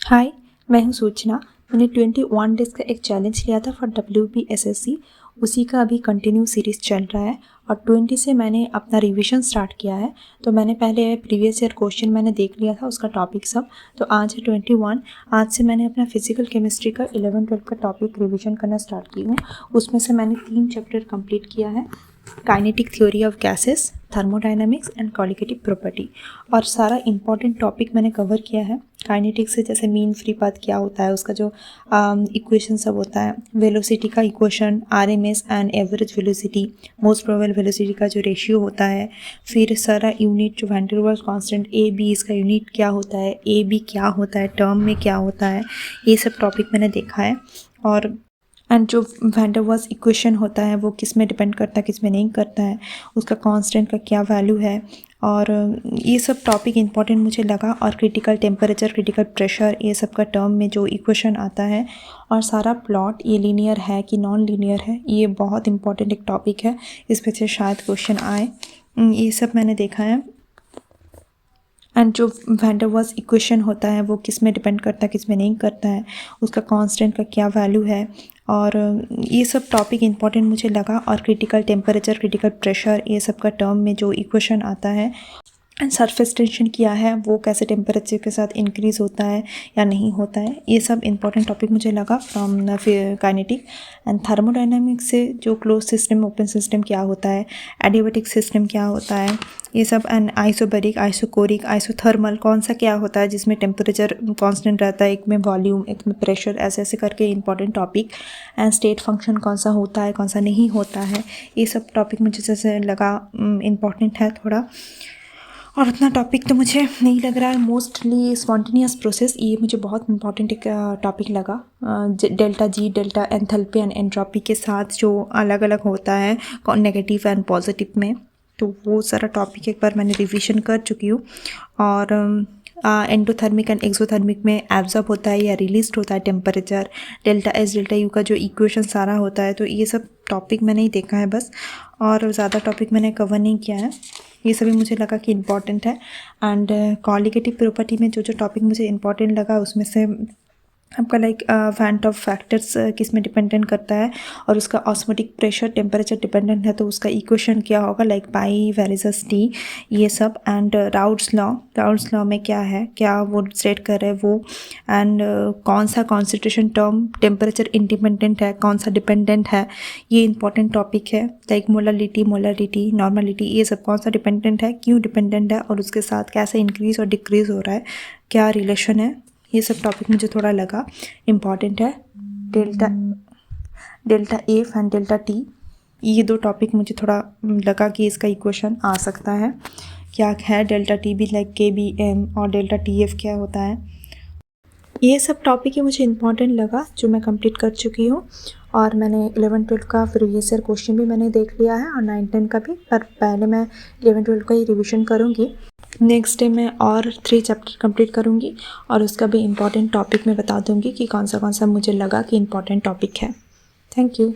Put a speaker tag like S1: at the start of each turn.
S1: हाय, मैं हूँ सूचना। मैंने 21 डेज़ का एक चैलेंज लिया था फॉर WBSSC। उसी का अभी कंटिन्यू सीरीज़ चल रहा है और 20 से मैंने अपना रिवीजन स्टार्ट किया है। तो मैंने पहले प्रीवियस ईयर क्वेश्चन मैंने देख लिया था, उसका टॉपिक सब। तो आज है 21। आज से मैंने अपना फिजिकल केमिस्ट्री का 11-12 का टॉपिक रिवीजन करना स्टार्ट की हूँ। उसमें से मैंने 3 चैप्टर कंप्लीट किया है, kinetic theory of gases, thermodynamics and colligative property. और सारा इंपॉर्टेंट टॉपिक मैंने कवर किया है। काइनेटिक्स से जैसे मीन फ्री पाथ क्या होता है, उसका जो इक्वेशन सब होता है, वेलोसिटी का equation, RMS and average velocity, most probable velocity का जो रेशियो होता है, फिर सारा यूनिट जो van der Waals constant AB, इसका यूनिट क्या होता है, AB क्या होता है, टर्म में क्या होता है, ये सब टॉपिक मैंने देखा है। और एंड जो वैन डेर वाल्स इक्वेशन होता है वो किस में डिपेंड करता है, किस में नहीं करता है, उसका कांस्टेंट का क्या वैल्यू है, और ये सब टॉपिक इंपॉर्टेंट मुझे लगा। और क्रिटिकल टेम्परेचर, क्रिटिकल प्रेशर, ये सब का टर्म में जो इक्वेशन आता है, और सारा प्लॉट ये लीनियर है कि नॉन लीनियर है, ये बहुत इंपॉर्टेंट एक टॉपिक है, इस पर से शायद क्वेश्चन आए। ये सब मैंने देखा है। एंड जो वैन डेर वाल्स इक्वेशन होता है वो किस में डिपेंड करता है, किस में नहीं करता है, उसका कांस्टेंट का क्या वैल्यू है, और ये सब टॉपिक इंपॉर्टेंट मुझे लगा। और क्रिटिकल टेम्परेचर, क्रिटिकल प्रेशर, ये सब का टर्म में जो इक्वेशन आता है, एंड सरफेस टेंशन क्या है, वो कैसे टेम्परेचर के साथ इंक्रीज़ होता है या नहीं होता है, ये सब इंपॉर्टेंट टॉपिक मुझे लगा फ्रॉम काइनेटिक। एंड थर्मोडायनामिक्स से जो क्लोज सिस्टम, ओपन सिस्टम क्या होता है, एडियाबैटिक सिस्टम क्या होता है, ये सब। एंड आइसोबैरिक, आइसोकोरिक, आइसोथर्मल कौन सा क्या होता है जिसमें टेम्परेचर कांस्टेंट रहता है, एक में वॉल्यूम, एक में प्रेशर, ऐसे ऐसे करके important topic. And state function कौन सा होता है, कौन सा नहीं होता है, ये सब टॉपिक मुझे जैसे लगा इम्पॉर्टेंट है थोड़ा। और उतना टॉपिक तो मुझे नहीं लग रहा है। मोस्टली स्पॉन्टेनियस प्रोसेस, ये मुझे बहुत इंपॉर्टेंट एक टॉपिक लगा। Delta G, delta enthalpy and entropy के साथ जो अलग अलग होता है नेगेटिव एंड पॉजिटिव में, तो वो सारा टॉपिक एक बार मैंने रिवीजन कर चुकी हूँ। और एंडोथर्मिक एंड एक्सोथर्मिक में एब्जॉर्ब होता है या रिलीज होता है temperature, delta S, delta U का जो इक्वेशन सारा होता है, तो ये सब टॉपिक मैंने ही देखा है बस, और ज़्यादा टॉपिक मैंने कवर नहीं किया है। ये सभी मुझे लगा कि इम्पॉर्टेंट है। एंड कॉलिगेटिव प्रॉपर्टी में जो जो टॉपिक मुझे इम्पॉर्टेंट लगा, उसमें से आपका लाइक वैन ऑफ फैक्टर्स किस में डिपेंडेंट करता है, और उसका ऑस्मोटिक प्रेशर टेम्परेचर डिपेंडेंट है तो उसका इक्वेशन क्या होगा, लाइक पाई वेरिजस T, ये सब। एंड राउल्ट्स लॉ में क्या है, क्या वो स्टेट कर रहे हैं वो। एंड कौन सा कॉन्सेंट्रेशन टर्म टेम्परेचर इंडिपेंडेंट है, कौन सा डिपेंडेंट है, ये इंपॉर्टेंट टॉपिक है। लाइक मोलरिटी, नॉर्मलिटी, ये सब कौन सा डिपेंडेंट है, क्यों डिपेंडेंट है, और उसके साथ कैसे इंक्रीज और डिक्रीज हो रहा है, क्या रिलेशन है, ये सब टॉपिक मुझे थोड़ा लगा इम्पॉर्टेंट है। Delta F and delta T, ये दो टॉपिक मुझे थोड़ा लगा कि इसका इक्वेशन आ सकता है, क्या है डेल्टा T भी, लाइक KBM, और डेल्टा TF क्या होता है, ये सब टॉपिक ही मुझे इम्पॉर्टेंट लगा जो मैं कंप्लीट कर चुकी हूँ। और मैंने 11-12 का प्रीवियस ईयर क्वेश्चन भी मैंने देख लिया है, और 9-10 का भी, पर पहले मैं 11-12 का ही रिवीजन करूँगी। नेक्स्ट डे मैं और 3 चैप्टर कंप्लीट करूँगी, और उसका भी इम्पॉर्टेंट टॉपिक मैं बता दूँगी कि कौन सा मुझे लगा कि इम्पॉर्टेंट टॉपिक है। Thank you.